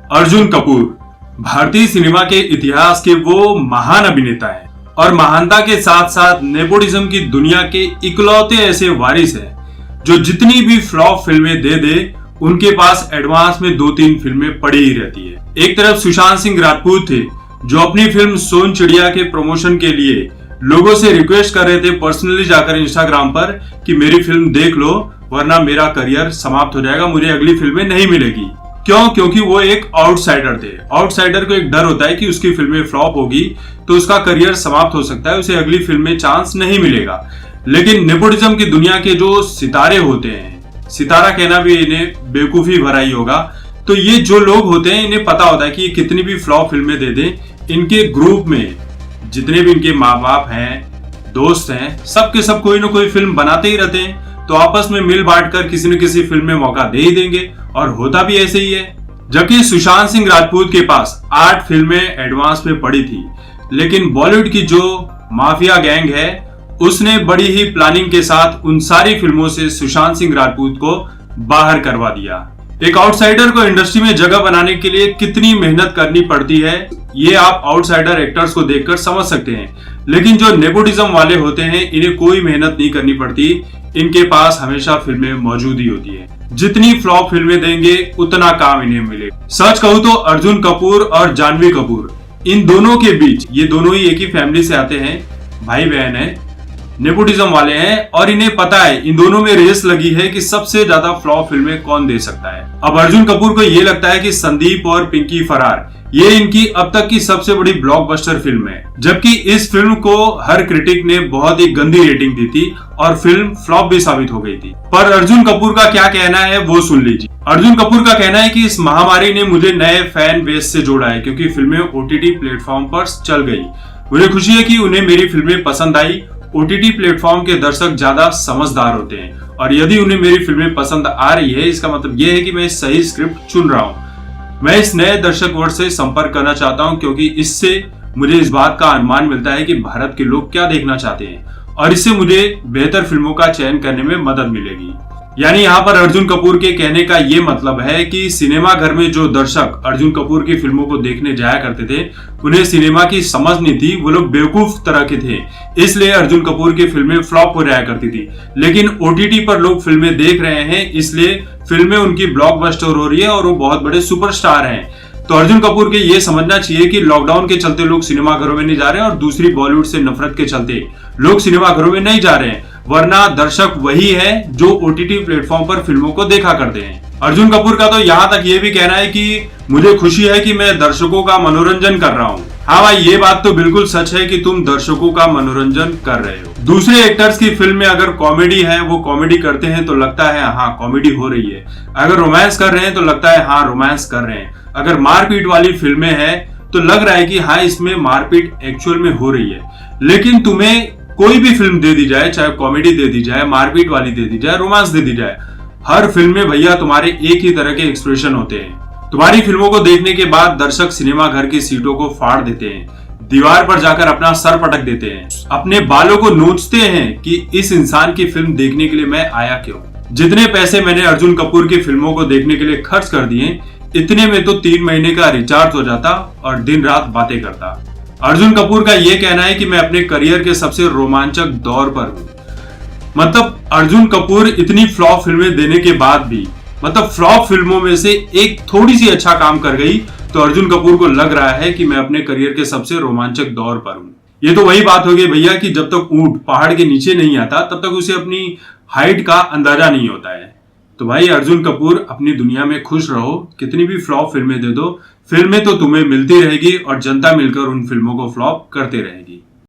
अर्जुन कपूर भारतीय सिनेमा के इतिहास के वो महान अभिनेता हैं और महानता के साथ साथ नेपोटिज्म की दुनिया के इकलौते ऐसे वारिस हैं जो जितनी भी फ्लॉप फिल्में दे दे उनके पास एडवांस में 2-3 फिल्में पड़ी ही रहती है। एक तरफ सुशांत सिंह राजपूत थे जो अपनी फिल्म सोन चिड़िया के प्रमोशन के लिए लोगों से रिक्वेस्ट कर रहे थे पर्सनली जाकर इंस्टाग्राम पर कि मेरी फिल्म देख लो वरना मेरा करियर समाप्त हो जाएगा, मुझे अगली फिल्में नहीं मिलेगी। क्यों? क्योंकि वो एक आउटसाइडर थे। आउटसाइडर को एक डर होता है कि उसकी फिल्में फ्लॉप होगी तो उसका करियर समाप्त हो सकता है, उसे अगली फिल्म में चांस नहीं मिलेगा। लेकिन नेपोटिज्म की दुनिया के जो सितारे होते हैं, सितारा कहना भी इन्हें बेवकूफी भरा ही होगा, तो ये जो लोग होते हैं इन्हें पता होता है कि ये कितनी भी फ्लॉप फिल्में दे दें, इनके ग्रुप में जितने भी इनके माँ बाप हैं, दोस्त हैं, सबके सब कोई ना कोई फिल्म बनाते ही रहते हैं, तो आपस में मिल बांट कर किसी न किसी फिल्म में मौका दे ही देंगे और होता भी ऐसे ही है। जबकि सुशांत सिंह राजपूत के पास 8 फिल्में एडवांस में पड़ी थी, लेकिन बॉलीवुड की जो माफिया गैंग है उसने बड़ी ही प्लानिंग के साथ उन सारी फिल्मों से सुशांत सिंह राजपूत को बाहर करवा दिया। एक आउटसाइडर को इंडस्ट्री में जगह बनाने के लिए कितनी मेहनत करनी पड़ती है ये आप आउटसाइडर एक्टर्स को देखकर समझ सकते हैं, लेकिन जो नेपोटिज्म वाले होते हैं इन्हें कोई मेहनत नहीं करनी पड़ती, इनके पास हमेशा फिल्में मौजूद ही होती है। जितनी फ्लॉप फिल्में देंगे उतना काम इन्हें मिलेगा। सच कहूँ तो अर्जुन कपूर और जानवी कपूर इन दोनों के बीच, ये दोनों ही एक ही फैमिली से आते हैं, भाई बहन है, नेपोटिज्म वाले हैं और इन्हें पता है इन दोनों में रेस लगी है कि सबसे ज्यादा फ्लॉप फिल्में कौन दे सकता है। अब अर्जुन कपूर को ये लगता है कि संदीप और पिंकी फरार ये इनकी अब तक की सबसे बड़ी ब्लॉकबस्टर फिल्म है, जबकि इस फिल्म को हर क्रिटिक ने बहुत ही गंदी रेटिंग दी थी और फिल्म फ्लॉप भी साबित हो गई थी। पर अर्जुन कपूर का क्या कहना है वो सुन लीजिए। अर्जुन कपूर का कहना है कि इस महामारी ने मुझे नए फैन बेस से जोड़ा है क्योंकि फिल्में OTT प्लेटफॉर्म पर चल गई। मुझे खुशी है कि उन्हें मेरी फिल्में पसंद आई। OTT प्लेटफॉर्म के दर्शक ज्यादा समझदार होते हैं और यदि उन्हें मेरी फिल्में पसंद आ रही है इसका मतलब यह है कि मैं सही स्क्रिप्ट चुन रहा हूँ। मैं इस नए दर्शक वर्ग से संपर्क करना चाहता हूं क्योंकि इससे मुझे इस बात का अनुमान मिलता है कि भारत के लोग क्या देखना चाहते हैं और इससे मुझे बेहतर फिल्मों का चयन करने में मदद मिलेगी। यानी यहाँ पर अर्जुन कपूर के कहने का ये मतलब है कि सिनेमा घर में जो दर्शक अर्जुन कपूर की फिल्मों को देखने जाया करते थे उन्हें सिनेमा की समझ नहीं थी, वो लोग बेवकूफ तरह के थे, इसलिए अर्जुन कपूर की फिल्में फ्लॉप हो जाया करती थी। लेकिन OTT पर लोग फिल्में देख रहे हैं इसलिए फिल्में उनकी ब्लॉकबस्टर हो रही है और वो बहुत बड़े सुपरस्टार हैं। तो अर्जुन कपूर के ये समझना चाहिए कि लॉकडाउन के चलते लोग सिनेमा घरों में नहीं जा रहे हैं और दूसरी बॉलीवुड से नफरत के चलते लोग सिनेमा घरों में नहीं जा रहे हैं, वरना दर्शक वही है जो OTT प्लेटफॉर्म पर फिल्मों को देखा करते हैं। अर्जुन कपूर का तो यहाँ तक ये भी कहना है कि मुझे खुशी है कि मैं दर्शकों का मनोरंजन कर रहा हूँ। हाँ भाई, ये बात तो बिल्कुल सच है कि तुम दर्शकों का मनोरंजन कर रहे हो। दूसरे एक्टर्स की फिल्म में अगर कॉमेडी है, वो कॉमेडी करते हैं तो लगता है हाँ कॉमेडी हो रही है। अगर रोमांस कर रहे हैं तो लगता है हाँ रोमांस कर रहे हैं। अगर मारपीट वाली फिल्में हैं तो लग रहा है कि हाँ इसमें मारपीट एक्चुअल में हो रही है। लेकिन तुम्हें कोई भी फिल्म दे दी जाए, चाहे कॉमेडी दे दी जाए, मारपीट वाली दे दी जाए, रोमांस दे दी जाए, हर फिल्म में भैया तुम्हारे एक ही तरह के एक्सप्रेशन होते हैं। तुम्हारी फिल्मों को देखने के बाद दर्शक सिनेमा घर की सीटों को फाड़ देते हैं, दीवार पर जाकर अपना सर पटक देते हैं, अपने बालों को नोचते हैं कि इस इंसान की फिल्म देखने के लिए मैं आया क्यों। जितने पैसे मैंने अर्जुन कपूर की फिल्मों को देखने के लिए खर्च कर दिए इतने में तो 3 महीने का रिचार्ज हो जाता और दिन रात बातें करता। अर्जुन कपूर का यह कहना है कि मैं अपने करियर के सबसे रोमांचक दौर पर हूं। मतलब अर्जुन कपूर इतनी फ्लॉप फिल्में देने के बाद भी, मतलब फ्लॉप फिल्मों में से एक थोड़ी सी अच्छा काम कर गई तो अर्जुन कपूर को लग रहा है कि मैं अपने करियर के सबसे रोमांचक दौर पर हूं। ये तो वही बात होगी भैया कि जब तक ऊंट पहाड़ के नीचे नहीं आता तब तक उसे अपनी हाइट का अंदाजा नहीं होता है। तो भाई अर्जुन कपूर अपनी दुनिया में खुश रहो, कितनी भी फ्लॉप फिल्में दे दो, फिल्में तो तुम्हें मिलती रहेगी और जनता मिलकर उन फिल्मों को फ्लॉप करते रहेगी।